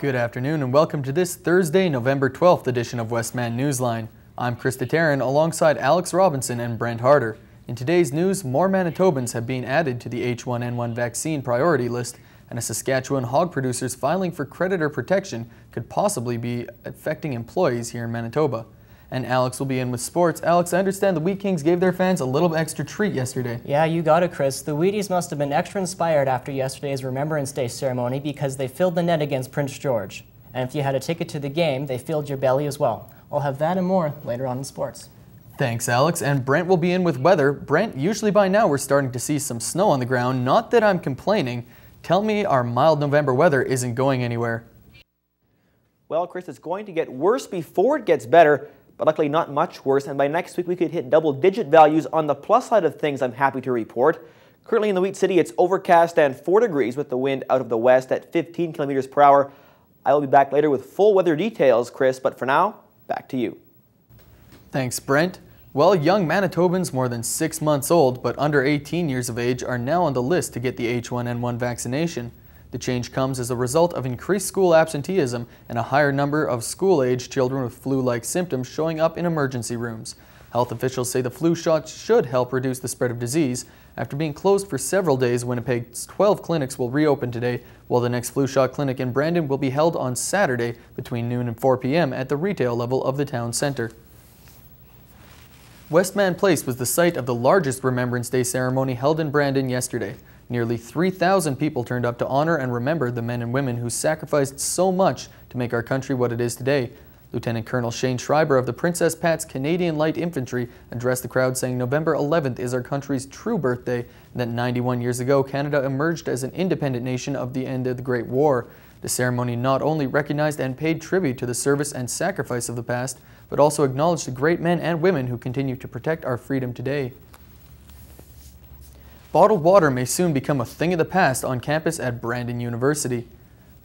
Good afternoon and welcome to this Thursday, November 12th edition of Westman Newsline. I'm Krista Taryn alongside Alex Robinson and Brent Harder. In today's news, more Manitobans have been added to the H1N1 vaccine priority list, and a Saskatchewan hog producer's filing for creditor protection could possibly be affecting employees here in Manitoba. And Alex will be in with sports. Alex, I understand the Wheat Kings gave their fans a little extra treat yesterday. Yeah, you got it, Chris. The Wheaties must have been extra inspired after yesterday's Remembrance Day ceremony because they filled the net against Prince George. And if you had a ticket to the game, they filled your belly as well. I'll have that and more later on in sports. Thanks, Alex. And Brent will be in with weather. Brent, usually by now we're starting to see some snow on the ground. Not that I'm complaining. Tell me our mild November weather isn't going anywhere. Well, Chris, it's going to get worse before it gets better, but luckily not much worse. And by next week, we could hit double-digit values. On the plus side of things, I'm happy to report. Currently in the Wheat City, it's overcast and 4 degrees with the wind out of the west at 15 kilometers per hour. I will be back later with full weather details, Chris, but for now, back to you. Thanks, Brent. Well, young Manitobans more than 6 months old but under 18 years of age are now on the list to get the H1N1 vaccination. The change comes as a result of increased school absenteeism and a higher number of school-age children with flu-like symptoms showing up in emergency rooms. Health officials say the flu shot should help reduce the spread of disease. After being closed for several days, Winnipeg's 12 clinics will reopen today, while the next flu shot clinic in Brandon will be held on Saturday between noon and 4 p.m. at the retail level of the town centre. Westman Place was the site of the largest Remembrance Day ceremony held in Brandon yesterday. Nearly 3,000 people turned up to honor and remember the men and women who sacrificed so much to make our country what it is today. Lieutenant Colonel Shane Schreiber of the Princess Pat's Canadian Light Infantry addressed the crowd saying November 11th is our country's true birthday and that 91 years ago Canada emerged as an independent nation of the end of the Great War. The ceremony not only recognized and paid tribute to the service and sacrifice of the past, but also acknowledged the great men and women who continue to protect our freedom today. Bottled water may soon become a thing of the past on campus at Brandon University.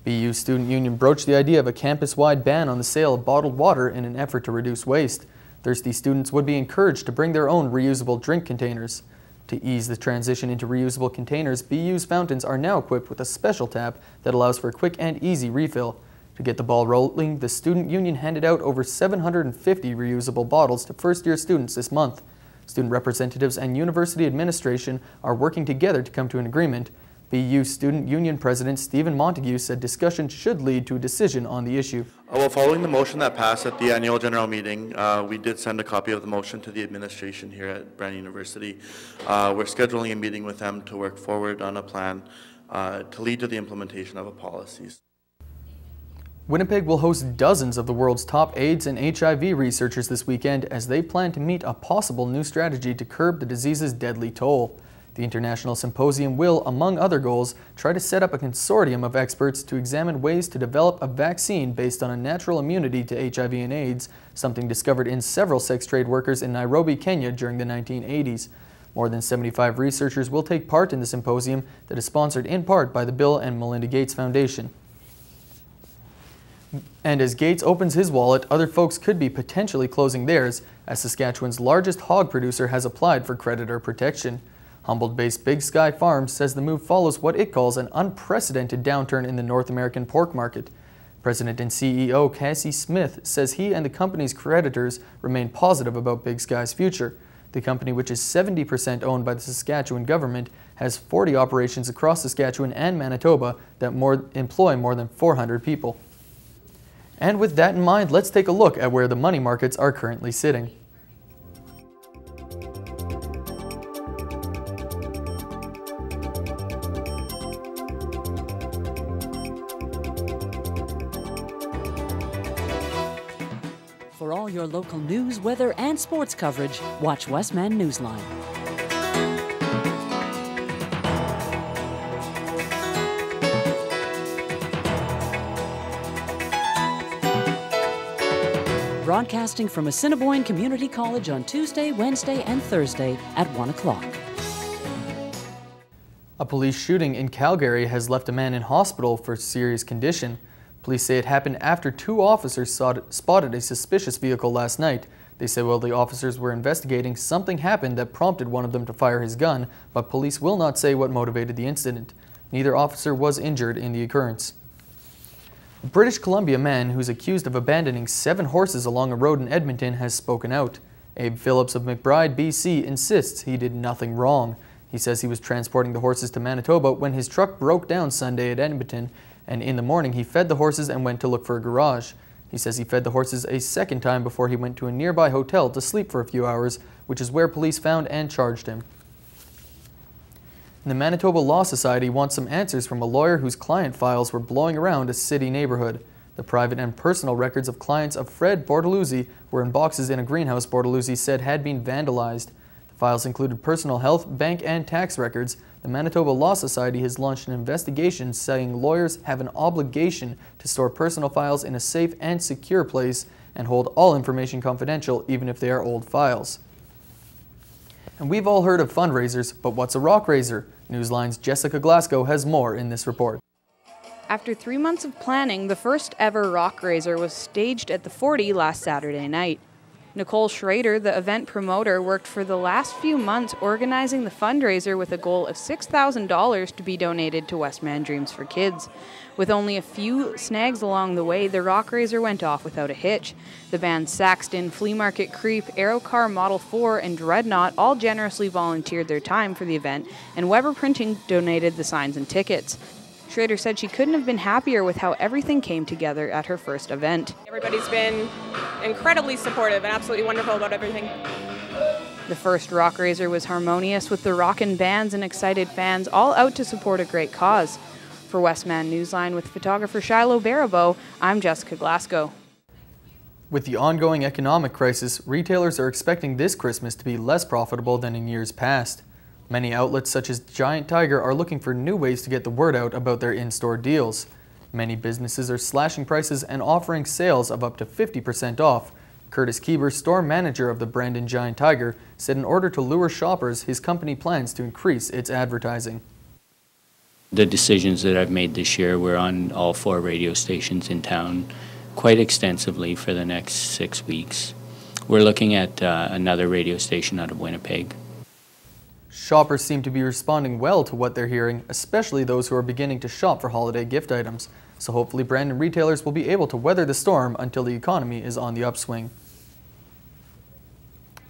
BU Student Union broached the idea of a campus-wide ban on the sale of bottled water in an effort to reduce waste. Thirsty students would be encouraged to bring their own reusable drink containers. To ease the transition into reusable containers, BU's fountains are now equipped with a special tap that allows for a quick and easy refill. To get the ball rolling, the Student Union handed out over 750 reusable bottles to first-year students this month. Student representatives and university administration are working together to come to an agreement. BU Student Union President Stephen Montague said discussion should lead to a decision on the issue. Well, following the motion that passed at the annual general meeting, we did send a copy of the motion to the administration here at Brandon University. We're scheduling a meeting with them to work forward on a plan to lead to the implementation of a policy. Winnipeg will host dozens of the world's top AIDS and HIV researchers this weekend as they plan to meet a possible new strategy to curb the disease's deadly toll. The International Symposium will, among other goals, try to set up a consortium of experts to examine ways to develop a vaccine based on a natural immunity to HIV and AIDS, something discovered in several sex trade workers in Nairobi, Kenya during the 1980s. More than 75 researchers will take part in the symposium that is sponsored in part by the Bill and Melinda Gates Foundation. And as Gates opens his wallet, other folks could be potentially closing theirs, as Saskatchewan's largest hog producer has applied for creditor protection. Humboldt-based Big Sky Farms says the move follows what it calls an unprecedented downturn in the North American pork market. President and CEO Cassie Smith says he and the company's creditors remain positive about Big Sky's future. The company, which is 70% owned by the Saskatchewan government, has 40 operations across Saskatchewan and Manitoba that employ more than 400 people. And with that in mind, let's take a look at where the money markets are currently sitting. For all your local news, weather, and sports coverage, watch Westman Newsline. Broadcasting from Assiniboine Community College on Tuesday, Wednesday, and Thursday at 1 o'clock. A police shooting in Calgary has left a man in hospital for serious condition. Police say it happened after 2 officers spotted a suspicious vehicle last night. They say while the officers were investigating, something happened that prompted one of them to fire his gun, but police will not say what motivated the incident. Neither officer was injured in the occurrence. A British Columbia man who's accused of abandoning 7 horses along a road in Edmonton has spoken out. Abe Phillips of McBride, BC, insists he did nothing wrong. He says he was transporting the horses to Manitoba when his truck broke down Sunday at Edmonton, and in the morning he fed the horses and went to look for a garage. He says he fed the horses a second time before he went to a nearby hotel to sleep for a few hours, which is where police found and charged him. The Manitoba Law Society wants some answers from a lawyer whose client files were blowing around a city neighborhood. The private and personal records of clients of Fred Bortoluzzi were in boxes in a greenhouse Bortoluzzi said had been vandalized. The files included personal health, bank, and tax records. The Manitoba Law Society has launched an investigation saying lawyers have an obligation to store personal files in a safe and secure place and hold all information confidential, even if they are old files. And we've all heard of fundraisers, but what's a rock raiser? Newsline's Jessica Glasgow has more in this report. After 3 months of planning, the first ever rock raiser was staged at the 40 last Saturday night. Nicole Schrader, the event promoter, worked for the last few months organizing the fundraiser with a goal of $6,000 to be donated to Westman Dreams for Kids. With only a few snags along the way, the rock raiser went off without a hitch. The bands Saxton, Flea Market Creep, Aerocar Model 4, and Dreadnought all generously volunteered their time for the event, and Weber Printing donated the signs and tickets. Schrader said she couldn't have been happier with how everything came together at her first event. Everybody's been incredibly supportive and absolutely wonderful about everything. The first rock raiser was harmonious, with the rockin' bands and excited fans all out to support a great cause. For Westman Newsline with photographer Shiloh Baribeau, I'm Jessica Glasgow. With the ongoing economic crisis, retailers are expecting this Christmas to be less profitable than in years past. Many outlets such as Giant Tiger are looking for new ways to get the word out about their in-store deals. Many businesses are slashing prices and offering sales of up to 50% off. Curtis Kieber, store manager of the Brandon Giant Tiger, said in order to lure shoppers, his company plans to increase its advertising. The decisions that I've made this year, we're on all 4 radio stations in town quite extensively for the next 6 weeks. We're looking at another radio station out of Winnipeg. Shoppers seem to be responding well to what they're hearing, especially those who are beginning to shop for holiday gift items. So hopefully Brandon retailers will be able to weather the storm until the economy is on the upswing.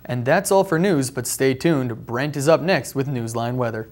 And that's all for news, but stay tuned. Brent is up next with Newsline Weather.